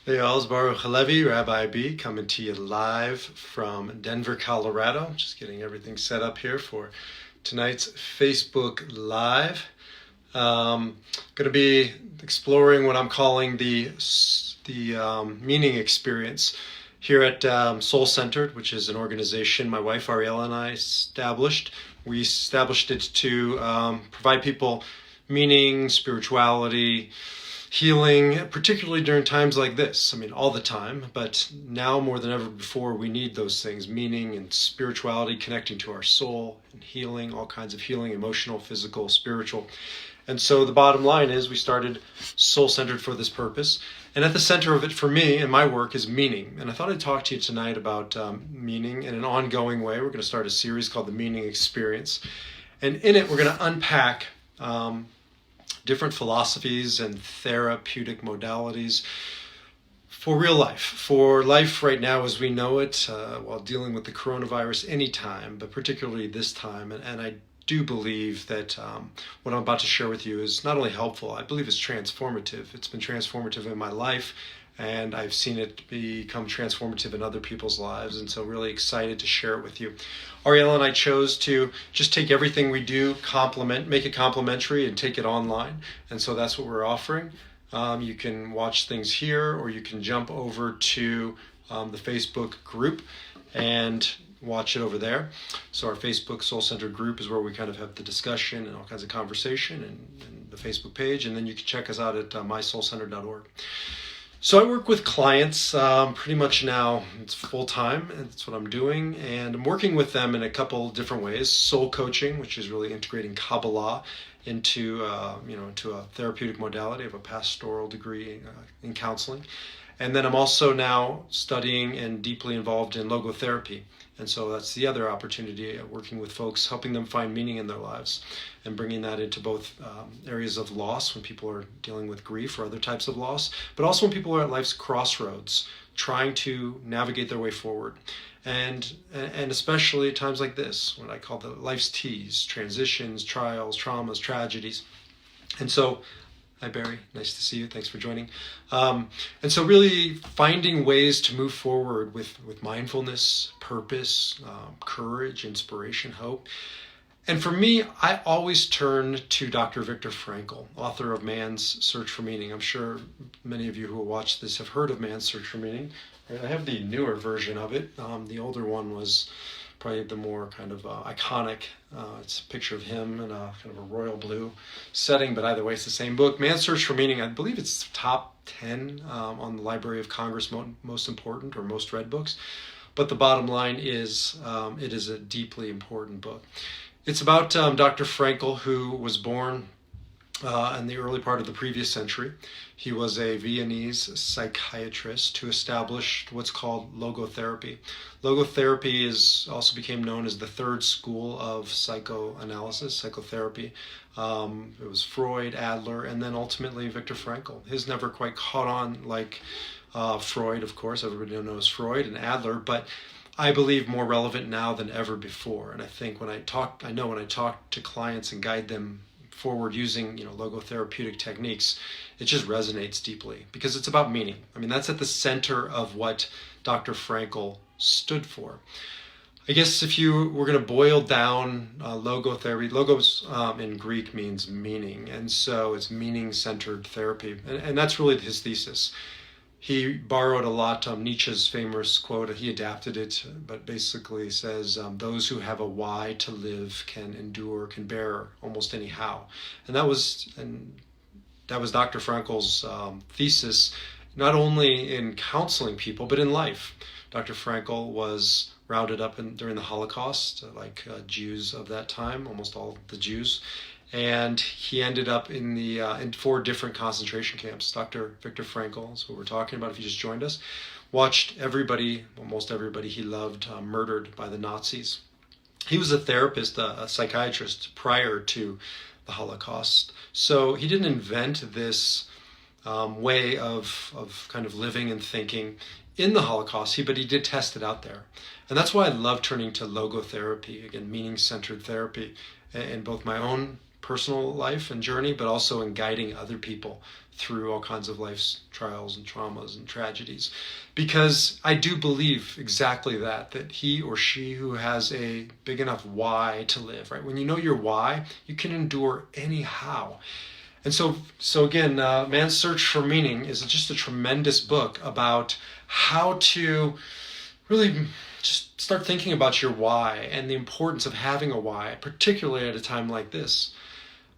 Hey, all's Baruch Halevi, Rabbi B, coming to you live from Denver, Colorado. Just getting everything set up here for tonight's Facebook Live. Going to be exploring what I'm calling the meaning experience here at Soul Centered, which is an organization my wife Ariella and I established. We established it to provide people meaning, spirituality, healing, particularly during times like this. I mean, all the time, but now more than ever before, we need those things, meaning and spirituality, connecting to our soul and healing, all kinds of healing, emotional, physical, spiritual. And so the bottom line is we started Soul Centered for this purpose. And at the center of it for me and my work is meaning. And I thought I'd talk to you tonight about meaning in an ongoing way. We're going to start a series called The Meaning Experience. And in it, we're going to unpack different philosophies and therapeutic modalities for real life, for life right now as we know it, while dealing with the coronavirus anytime, but particularly this time. And I do believe that what I'm about to share with you is not only helpful, I believe it's transformative. It's been transformative in my life, and I've seen it become transformative in other people's lives, and so really excited to share it with you. Ariella and I chose to just take everything we do, make it complimentary, and take it online, and so that's what we're offering. You can watch things here, or you can jump over to the Facebook group and watch it over there. So our Facebook Soul Centered group is where we kind of have the discussion and all kinds of conversation, and the Facebook page, and then you can check us out at mysoulcentered.org. So I work with clients pretty much now. It's full time, and that's what I'm doing. And I'm working with them in a couple different ways. Soul coaching, which is really integrating Kabbalah into a therapeutic modality. I have a pastoral degree in counseling. And then I'm also now studying and deeply involved in logotherapy. And so that's the other opportunity, working with folks, helping them find meaning in their lives and bringing that into both areas of loss when people are dealing with grief or other types of loss, but also when people are at life's crossroads, trying to navigate their way forward. And especially at times like this, what I call the life's T's, transitions, trials, traumas, tragedies. And so, hi, Barry. Nice to see you. Thanks for joining. And so really finding ways to move forward with mindfulness, purpose, courage, inspiration, hope. And for me, I always turn to Dr. Viktor Frankl, author of Man's Search for Meaning. I'm sure many of you who will watch this have heard of Man's Search for Meaning. I have the newer version of it. The older one was probably the more kind of iconic. It's a picture of him in a kind of a royal blue setting, but either way, it's the same book. Man's Search for Meaning, I believe it's top 10 on the Library of Congress most important or most read books. But the bottom line is it is a deeply important book. It's about Dr. Frankl, who was born in the early part of the previous century. He was a Viennese psychiatrist who established what's called logotherapy. Logotherapy also became known as the third school of psychoanalysis, psychotherapy. It was Freud, Adler, and then ultimately Viktor Frankl. His never quite caught on like Freud, of course. Everybody knows Freud and Adler, but I believe more relevant now than ever before. And I think when I talk to clients and guide them forward using logotherapeutic techniques, it just resonates deeply because it's about meaning. I mean, that's at the center of what Dr. Frankl stood for. I guess if you were going to boil down logotherapy, logos in Greek means meaning, and so it's meaning-centered therapy, and that's really his thesis. He borrowed a lot Nietzsche's famous quote. He adapted it, but basically says, those who have a why to live can endure, can bear almost any how. And that was Dr. Frankl's thesis, not only in counseling people, but in life. Dr. Frankl was rounded up during the Holocaust, like Jews of that time, almost all of the Jews. And he ended up in 4 different concentration camps. Dr. Viktor Frankl is what we're talking about if you just joined us. Watched almost everybody he loved, murdered by the Nazis. He was a therapist, a psychiatrist prior to the Holocaust. So he didn't invent this way of kind of living and thinking in the Holocaust, but he did test it out there. And that's why I love turning to logotherapy, again, meaning-centered therapy, in both my own personal life and journey, but also in guiding other people through all kinds of life's trials and traumas and tragedies. Because I do believe exactly that he or she who has a big enough why to live, right? When you know your why, you can endure any how. And so again, Man's Search for Meaning is just a tremendous book about how to really just start thinking about your why and the importance of having a why, particularly at a time like this.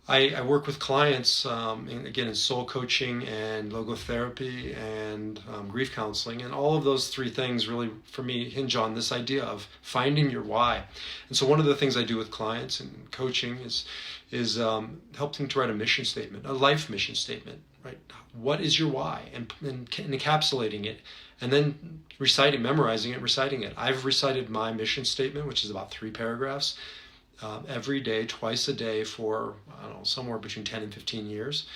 I work with clients, in soul coaching and logotherapy and grief counseling, and all of those three things really, for me, hinge on this idea of finding your why. And so one of the things I do with clients and coaching is help them to write a mission statement, a life mission statement, right? What is your why? And encapsulating it, and then memorizing it, reciting it. I've recited my mission statement, which is about 3 paragraphs, every day, twice a day for, I don't know, somewhere between 10 and 15 years.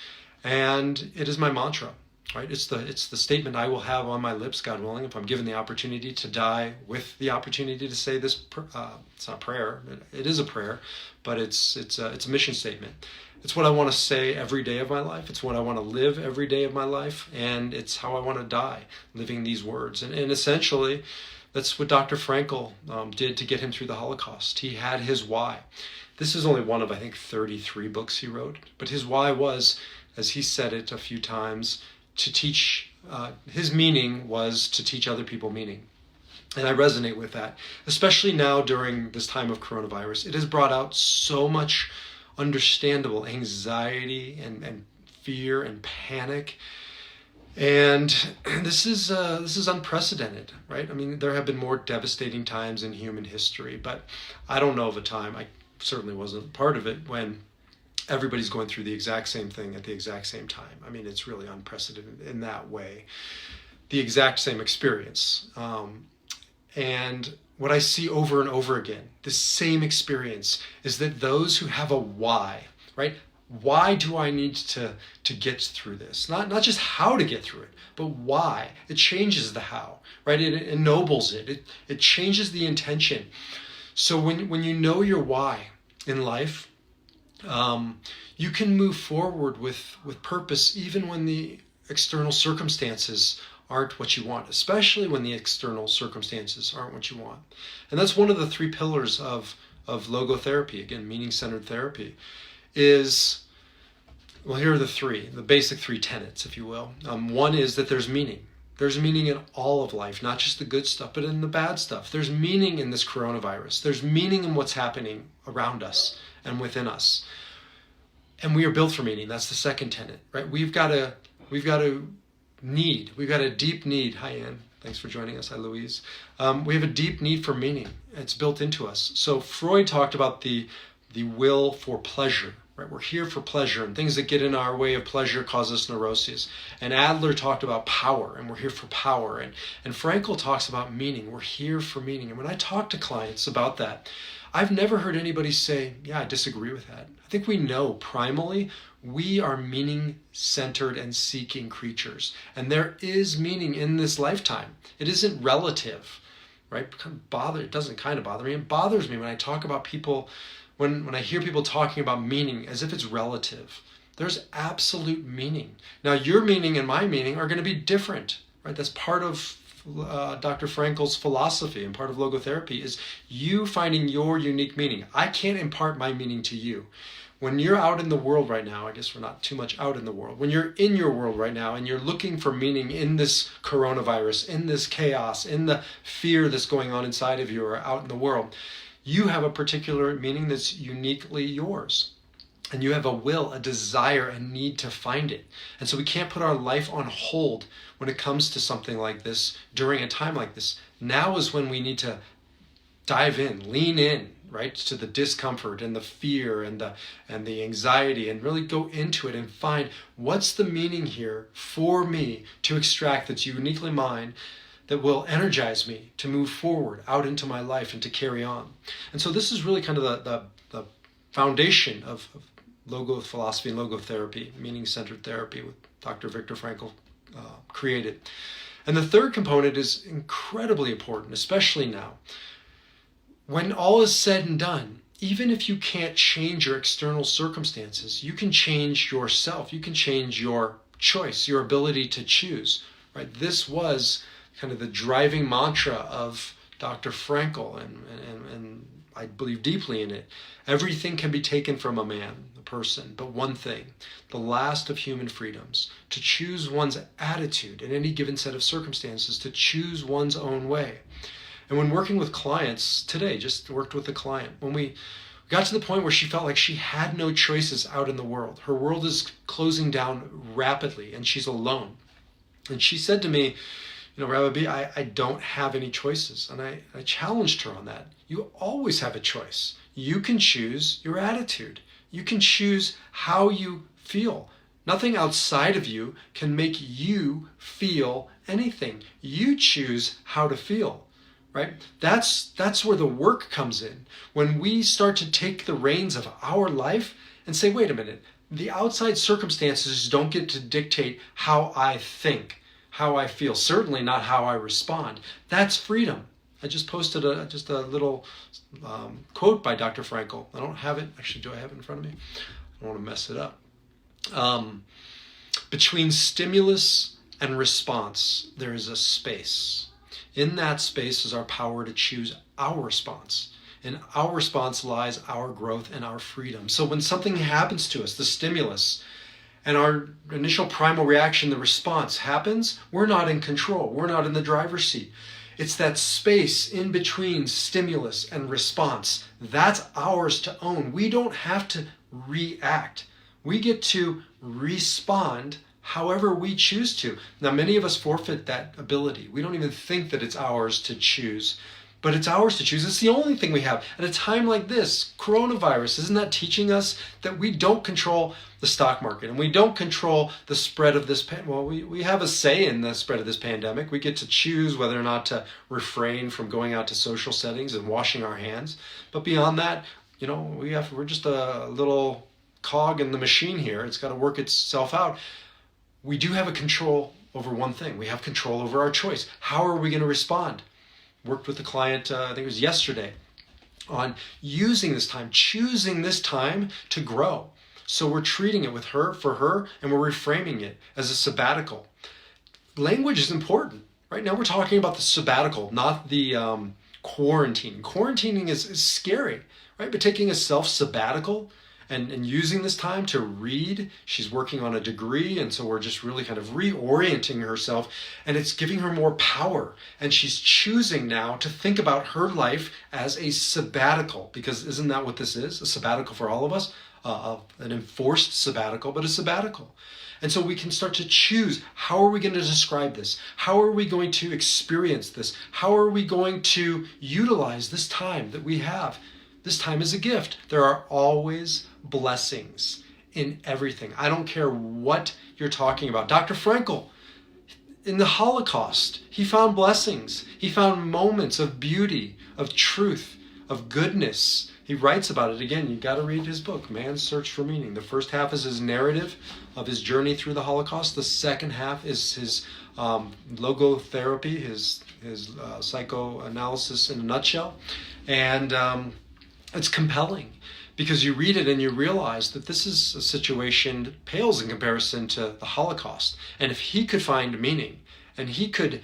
And it is my mantra, right? It's the statement I will have on my lips, God willing, if I'm given the opportunity to die with the opportunity to say this. It's not prayer. It is a prayer, but it's a mission statement. It's what I want to say every day of my life. It's what I want to live every day of my life. And it's how I want to die, living these words. And essentially, that's what Dr. Frankl did to get him through the Holocaust. He had his why. This is only one of, I think, 33 books he wrote. But his why was, as he said it a few times, to teach, his meaning was to teach other people meaning. And I resonate with that, especially now during this time of coronavirus. It has brought out so much understandable anxiety and fear and panic. And this is unprecedented, right? I mean, there have been more devastating times in human history, but I don't know of a time, I certainly wasn't part of it, when everybody's going through the exact same thing at the exact same time. I mean, it's really unprecedented in that way. The exact same experience. And what I see over and over again, the same experience, is that those who have a why, right? Why do I need to get through this? Not just how to get through it, but why. It changes the how, right? It ennobles it. It changes the intention. So when you know your why in life, you can move forward with purpose even when the external circumstances aren't what you want, especially when the external circumstances aren't what you want. And that's one of the 3 pillars of logotherapy, again, meaning-centered therapy, is, well, here are the basic 3 tenets, if you will. One is that there's meaning. There's meaning in all of life, not just the good stuff, but in the bad stuff. There's meaning in this coronavirus. There's meaning in what's happening around us and within us. And we are built for meaning. That's the second tenet, right? We've got a deep need. Hi, Ann. Thanks for joining us. Hi, Louise. We have a deep need for meaning. It's built into us. So Freud talked about the will for pleasure, right? We're here for pleasure, and things that get in our way of pleasure cause us neuroses. And Adler talked about power, and we're here for power. And Frankl talks about meaning. We're here for meaning. And when I talk to clients about that, I've never heard anybody say, yeah, I disagree with that. I think we know primally we are meaning-centered and seeking creatures. And there is meaning in this lifetime. It isn't relative, right? It doesn't kind of bother me. It bothers me when I talk about people, when I hear people talking about meaning as if it's relative. There's absolute meaning. Now, your meaning and my meaning are going to be different, right? That's part of Dr. Frankl's philosophy, and part of logotherapy is you finding your unique meaning. I can't impart my meaning to you. When you're out in the world right now, I guess we're not too much out in the world. When you're in your world right now and you're looking for meaning in this coronavirus, in this chaos, in the fear that's going on inside of you or out in the world, you have a particular meaning that's uniquely yours. And you have a will, a desire, a need to find it. And so we can't put our life on hold when it comes to something like this during a time like this. Now is when we need to dive in, lean in, right, to the discomfort and the fear and the anxiety, and really go into it and find what's the meaning here for me to extract that's uniquely mine, that will energize me to move forward out into my life and to carry on. And so this is really kind of the foundation of logo philosophy and logotherapy, meaning-centered therapy, with Dr. Viktor Frankl created. And the third component is incredibly important, especially now. When all is said and done, even if you can't change your external circumstances, you can change yourself. You can change your choice, your ability to choose, right? This was kind of the driving mantra of Dr. Frankl, and I believe deeply in it. Everything can be taken from a man, a person, but one thing, the last of human freedoms, to choose one's attitude in any given set of circumstances, to choose one's own way. And when working with clients today, just worked with a client, when we got to the point where she felt like she had no choices out in the world. Her world is closing down rapidly and she's alone. And she said to me, Rabbi B, I don't have any choices. And I challenged her on that. You always have a choice. You can choose your attitude. You can choose how you feel. Nothing outside of you can make you feel anything. You choose how to feel. Right? That's where the work comes in. When we start to take the reins of our life and say, wait a minute, the outside circumstances don't get to dictate how I think, how I feel, certainly not how I respond. That's freedom. I just posted just a little quote by Dr. Frankl. I don't have it. Actually, do I have it in front of me? I don't want to mess it up. Between stimulus and response, there is a space. In that space is our power to choose our response. In our response lies our growth and our freedom. So when something happens to us, the stimulus, and our initial primal reaction, the response happens, we're not in control. We're not in the driver's seat. It's that space in between stimulus and response. That's ours to own. We don't have to react. We get to respond however we choose to. Now, many of us forfeit that ability. We don't even think that it's ours to choose, but it's ours to choose. It's the only thing we have. At a time like this, coronavirus, isn't that teaching us that we don't control the stock market and we don't control the spread of this we have a say in the spread of this pandemic. We get to choose whether or not to refrain from going out to social settings and washing our hands. But beyond that, we're just a little cog in the machine here. It's got to work itself out. We do have a control over one thing. We have control over our choice. How are we going to respond? Worked with a client, I think it was yesterday, on using this time, choosing this time to grow. So we're treating it for her, and we're reframing it as a sabbatical. Language is important. Right now we're talking about the sabbatical, not the quarantine. Quarantining is scary, right? But taking a self-sabbatical, and using this time to read. She's working on a degree, and so we're just really kind of reorienting herself, and it's giving her more power. And she's choosing now to think about her life as a sabbatical, because isn't that what this is? A sabbatical for all of us? An enforced sabbatical, but a sabbatical. And so we can start to choose, how are we going to describe this? How are we going to experience this? How are we going to utilize this time that we have? This time is a gift. There are always blessings in everything. I don't care what you're talking about. Dr. Frankl, in the Holocaust, he found blessings. He found moments of beauty, of truth, of goodness. He writes about it. Again, you've got to read his book, Man's Search for Meaning. The first half is his narrative of his journey through the Holocaust. The second half is his logotherapy, his psychoanalysis in a nutshell. And it's compelling because you read it and you realize that this is a situation that pales in comparison to the Holocaust. And if he could find meaning and he could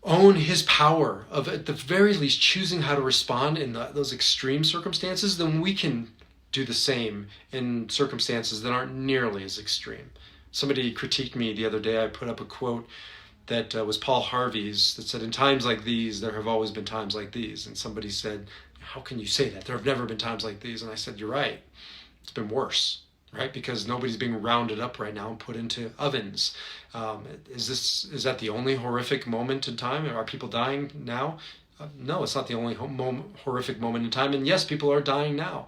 own his power of, at the very least, choosing how to respond in those extreme circumstances, then we can do the same in circumstances that aren't nearly as extreme. Somebody critiqued me the other day. I put up a quote that was Paul Harvey's that said, "In times like these, there have always been times like these." And somebody said, "How can you say that? There have never been times like these." And I said, "You're right. It's been worse, right? Because nobody's being rounded up right now and put into ovens." Is that the only horrific moment in time? Are people dying now? No, it's not the only horrific moment in time. And yes, people are dying now.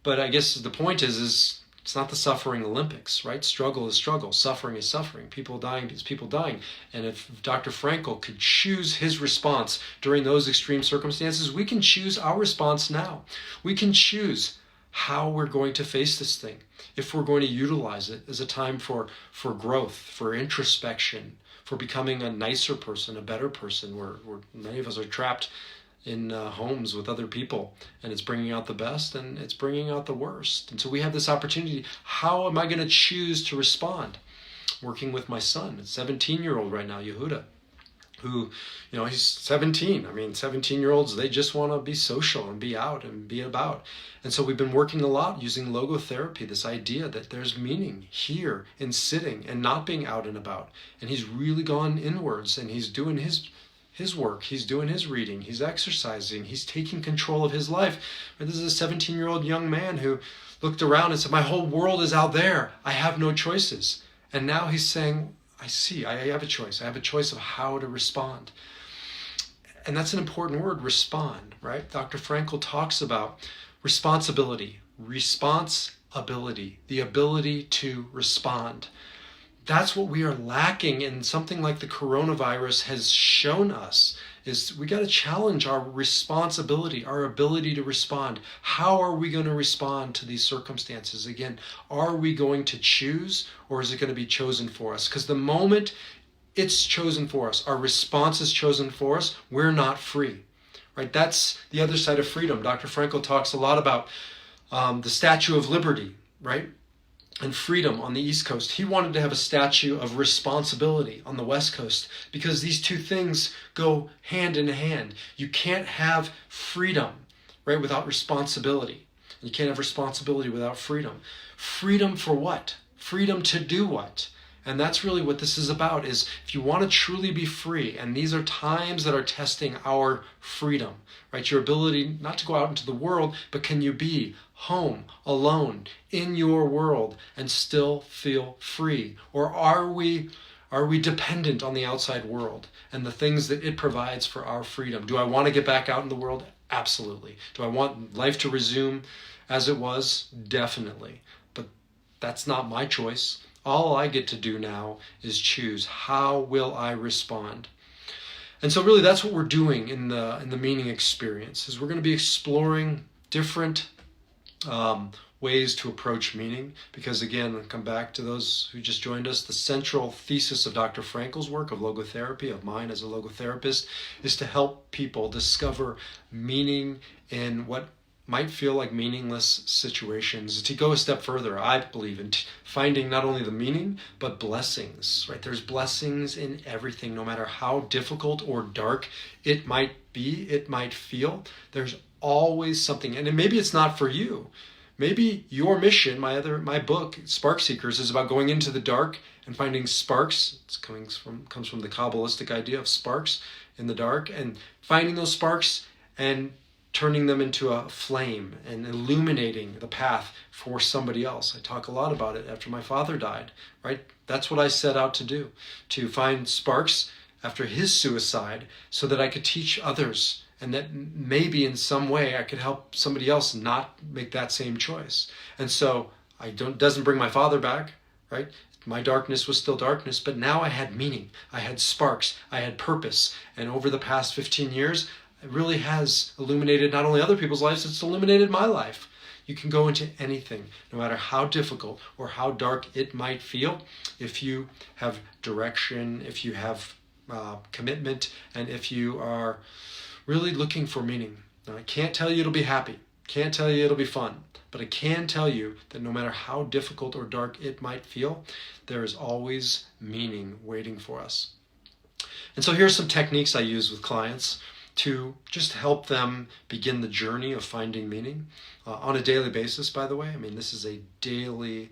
But I guess the point is it's not the suffering Olympics, right? Struggle is struggle. Suffering is suffering. People dying is people dying. And if Dr. Frankl could choose his response during those extreme circumstances, we can choose our response now. We can choose how we're going to face this thing, if we're going to utilize it as a time for growth, for introspection, for becoming a nicer person, a better person, where many of us are trapped in homes with other people, and it's bringing out the best and it's bringing out the worst. And so we have this opportunity. How am I going to choose to respond? working with my son, a 17-year-old right now, Yehuda, who, he's 17. I mean, 17-year-olds, they just want to be social and be out and be about. And so we've been working a lot using logotherapy, this idea that there's meaning here in sitting and not being out and about. And he's really gone inwards, and he's doing his work, he's doing his reading, he's exercising, he's taking control of his life. This is a 17-year-old young man who looked around and said, my whole world is out there. I have no choices. And now he's saying, I see, I have a choice. I have a choice of how to respond. And that's an important word, respond, right? Dr. Frankl talks about responsibility, the ability to respond. That's what we are lacking, and something like the coronavirus has shown us is we got to challenge our responsibility, our ability to respond. How are we going to respond to these circumstances? Again, are we going to choose, or is it going to be chosen for us? Because the moment it's chosen for us, our response is chosen for us, we're not free, right? That's the other side of freedom. Dr. Frankl talks a lot about the Statue of Liberty, right? And freedom on the East Coast. He wanted to have a statue of responsibility on the West Coast, because these two things go hand in hand. You can't have freedom, right, without responsibility. You can't have responsibility without freedom. Freedom for what? Freedom to do what? And that's really what this is about, is if you want to truly be free, and these are times that are testing our freedom, right? Your ability not to go out into the world, but can you be home, alone, in your world, and still feel free? Or are we dependent on the outside world and the things that it provides for our freedom? Do I want to get back out in the world? Absolutely. Do I want life to resume as it was? Definitely. But that's not my choice. All I get to do now is choose, how will I respond? And so really that's what we're doing in the meaning experience, is we're going to be exploring different ways to approach meaning. Because again, I'll come back to those who just joined us, the central thesis of Dr. Frankl's work, of logotherapy, of mine as a logotherapist, is to help people discover meaning in what might feel like meaningless situations, to go a step further, I believe, in finding not only the meaning, but blessings, right? There's blessings in everything, no matter how difficult or dark it might be, it might feel. There's always something, and maybe it's not for you. Maybe your mission, my book, Spark Seekers, is about going into the dark and finding sparks. It comes from the Kabbalistic idea of sparks in the dark, and finding those sparks and turning them into a flame and illuminating the path for somebody else. I talk a lot about it after my father died, right? That's what I set out to do, to find sparks after his suicide so that I could teach others, and that maybe in some way I could help somebody else not make that same choice. And so doesn't bring my father back, right? My darkness was still darkness, but now I had meaning. I had sparks. I had purpose. And over the past 15 years, it really has illuminated not only other people's lives, it's illuminated my life. You can go into anything, no matter how difficult or how dark it might feel, if you have direction, if you have commitment, and if you are really looking for meaning. Now, I can't tell you it'll be happy, can't tell you it'll be fun, but I can tell you that no matter how difficult or dark it might feel, there is always meaning waiting for us. And so here's some techniques I use with clients to just help them begin the journey of finding meaning on a daily basis, by the way. I mean, this is a daily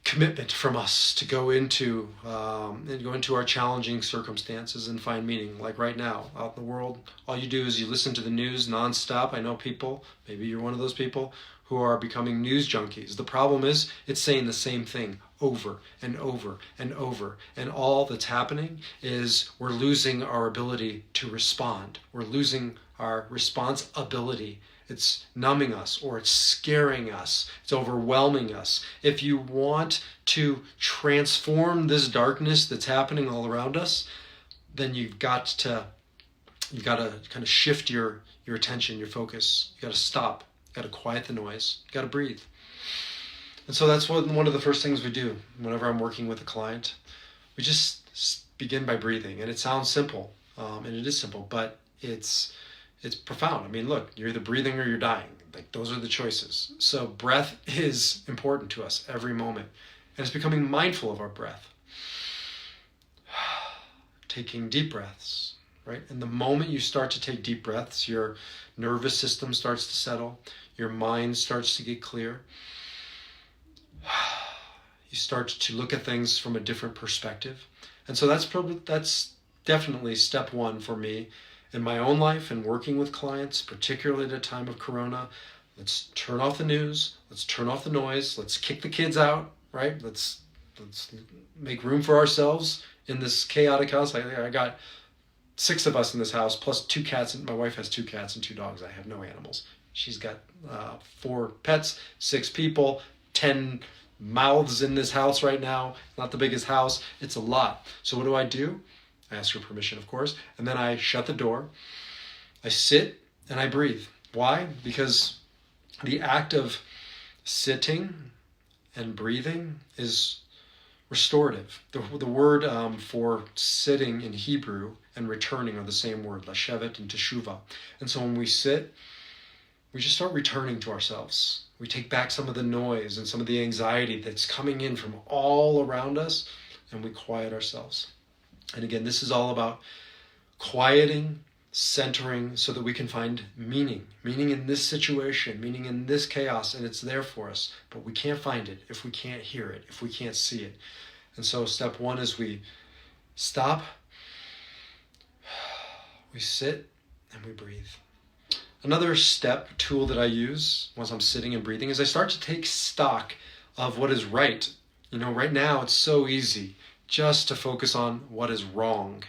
commitment from us to go into our challenging circumstances and find meaning. Like right now, out in the world, all you do is you listen to the news nonstop. I know people, maybe you're one of those people, who are becoming news junkies. The problem is it's saying the same thing over and over and over. And all that's happening is we're losing our ability to respond. We're losing our response ability. It's numbing us, or it's scaring us. It's overwhelming us. If you want to transform this darkness that's happening all around us, then you've got to kind of shift your attention, your focus. You got to stop. You got to quiet the noise. You got to breathe. And so that's one of the first things we do whenever I'm working with a client. We just begin by breathing, and it sounds simple, and it is simple, but it's profound. I mean, look, you're either breathing or you're dying. Like, those are the choices. So breath is important to us every moment, and it's becoming mindful of our breath. Taking deep breaths, right? And the moment you start to take deep breaths, your nervous system starts to settle, your mind starts to get clear. You start to look at things from a different perspective. And so that's definitely step one for me in my own life and working with clients, particularly at a time of Corona. Let's turn off the news. Let's turn off the noise. Let's kick the kids out, right? Let's make room for ourselves in this chaotic house. I got 6 of us in this house, plus 2 cats. And my wife has 2 cats and 2 dogs. I have no animals. She's got 4 pets, 6 people, 10 mouths in this house right now. Not the biggest house. It's a lot. So what do? I ask her permission, of course. And then I shut the door. I sit and I breathe. Why? Because the act of sitting and breathing is restorative. The word for sitting in Hebrew and returning are the same word, lashevet and teshuvah. And so when we sit, we just start returning to ourselves. We take back some of the noise and some of the anxiety that's coming in from all around us, and we quiet ourselves. And again, this is all about quieting, centering, so that we can find meaning in this situation, meaning in this chaos, and it's there for us. But we can't find it if we can't hear it, if we can't see it. And so step one is we stop, we sit, and we breathe. Another tool that I use once I'm sitting and breathing is I start to take stock of what is right. You know, right now it's so easy just to focus on what is wrong.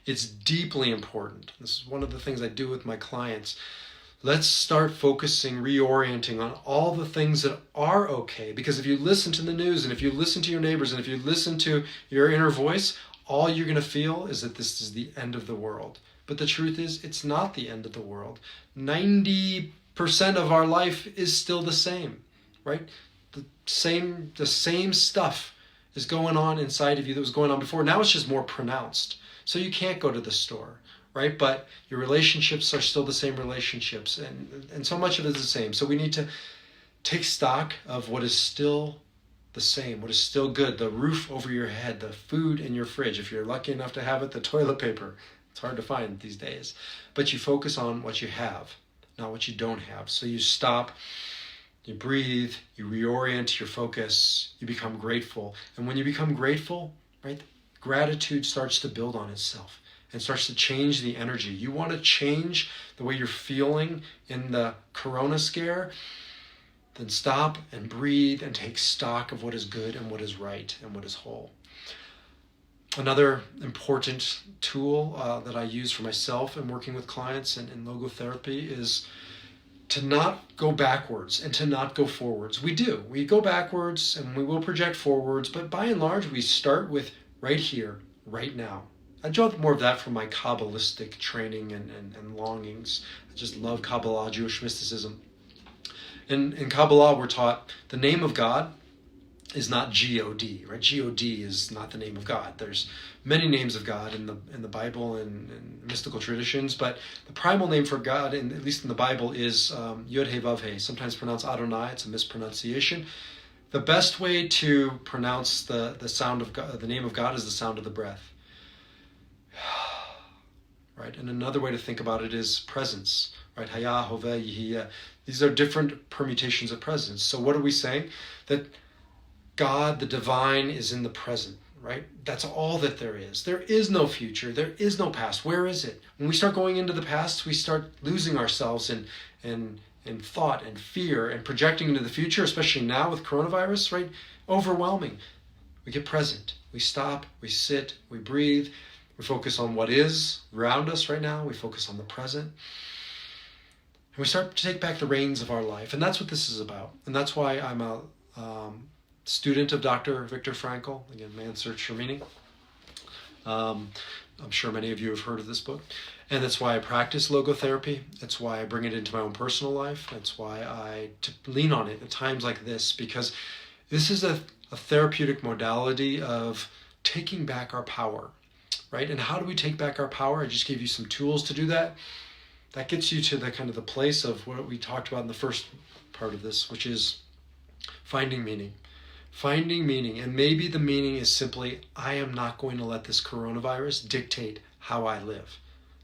It's deeply important. This is one of the things I do with my clients. Let's start focusing, reorienting on all the things that are okay. Because if you listen to the news and if you listen to your neighbors and if you listen to your inner voice, all you're going to feel is that this is the end of the world. But the truth is, it's not the end of the world. 90% of our life is still the same, right? The same stuff is going on inside of you that was going on before. Now it's just more pronounced. So you can't go to the store, right? But your relationships are still the same relationships, and so much of it is the same. So we need to take stock of what is still the same, what is still good, the roof over your head, the food in your fridge. If you're lucky enough to have it, the toilet paper. It's hard to find these days. But you focus on what you have, not what you don't have. So you stop, you breathe, you reorient your focus, you become grateful. And when you become grateful, right, gratitude starts to build on itself and starts to change the energy. You want to change the way you're feeling in the corona scare? Then stop and breathe and take stock of what is good and what is right and what is whole. Another important tool that I use for myself and working with clients in logotherapy is to not go backwards and to not go forwards. We go backwards and we will project forwards, but by and large, we start with right here, right now. I draw more of that from my Kabbalistic training and longings. I just love Kabbalah, Jewish mysticism. In Kabbalah, we're taught the name of God is not G-O-D, right? G-O-D is not the name of God. There's many names of God in the Bible and mystical traditions, but the primal name for God, at least in the Bible, is Yod-He-Vav-He, sometimes pronounced Adonai. It's a mispronunciation. The best way to pronounce the sound of God, the name of God, is the sound of the breath. Right? And another way to think about it is presence, right? Haya, Hoveh, Yehiyeh. These are different permutations of presence. So what are we saying? That God, the divine, is in the present, right? That's all that there is. There is no future. There is no past. Where is it? When we start going into the past, we start losing ourselves in thought and fear and projecting into the future, especially now with coronavirus, right? Overwhelming. We get present. We stop. We sit. We breathe. We focus on what is around us right now. We focus on the present. And we start to take back the reins of our life. And that's what this is about. And that's why I'm a student of Dr. Viktor Frankl, again, Man's Search for Meaning. I'm sure many of you have heard of this book. And that's why I practice logotherapy. That's why I bring it into my own personal life. That's why I lean on it at times like this, because this is a therapeutic modality of taking back our power, right? And how do we take back our power? I just gave you some tools to do that. That gets you to the kind of the place of what we talked about in the first part of this, which is finding meaning. Finding meaning, and maybe the meaning is simply, I am not going to let this coronavirus dictate how I live.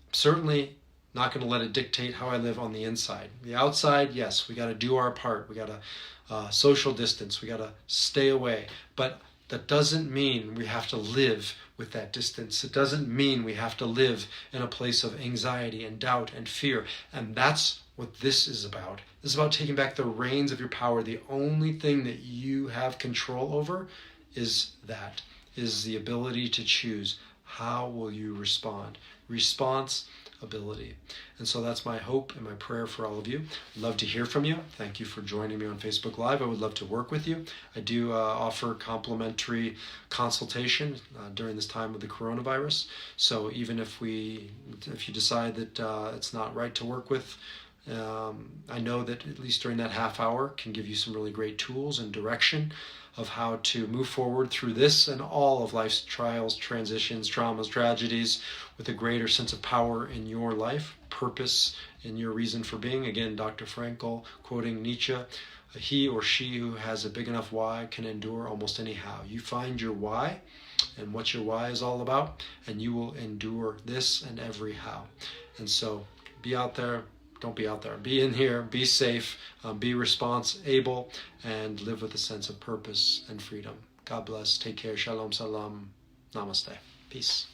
I'm certainly not going to let it dictate how I live on the inside. The outside, yes, we got to do our part. We got to social distance. We got to stay away. But that doesn't mean we have to live with that distance. It doesn't mean we have to live in a place of anxiety and doubt and fear. And that's what this is about. This is about taking back the reins of your power. The only thing that you have control over is the ability to choose. How will you respond? Responsibility. And so that's my hope and my prayer for all of you. I'd love to hear from you. Thank you for joining me on Facebook Live. I would love to work with you. I do offer complimentary consultation during this time of the coronavirus. So even if you decide that it's not right to work with, I know that at least during that half hour can give you some really great tools and direction of how to move forward through this and all of life's trials, transitions, traumas, tragedies with a greater sense of power in your life, purpose in your reason for being. Again, Dr. Frankl, quoting Nietzsche, he or she who has a big enough why can endure almost any how. You find your why and what your why is all about, and you will endure this and every how. And so be out there. Don't be out there. Be in here. Be safe. Be responsible, and live with a sense of purpose and freedom. God bless. Take care. Shalom, salam. Namaste. Peace.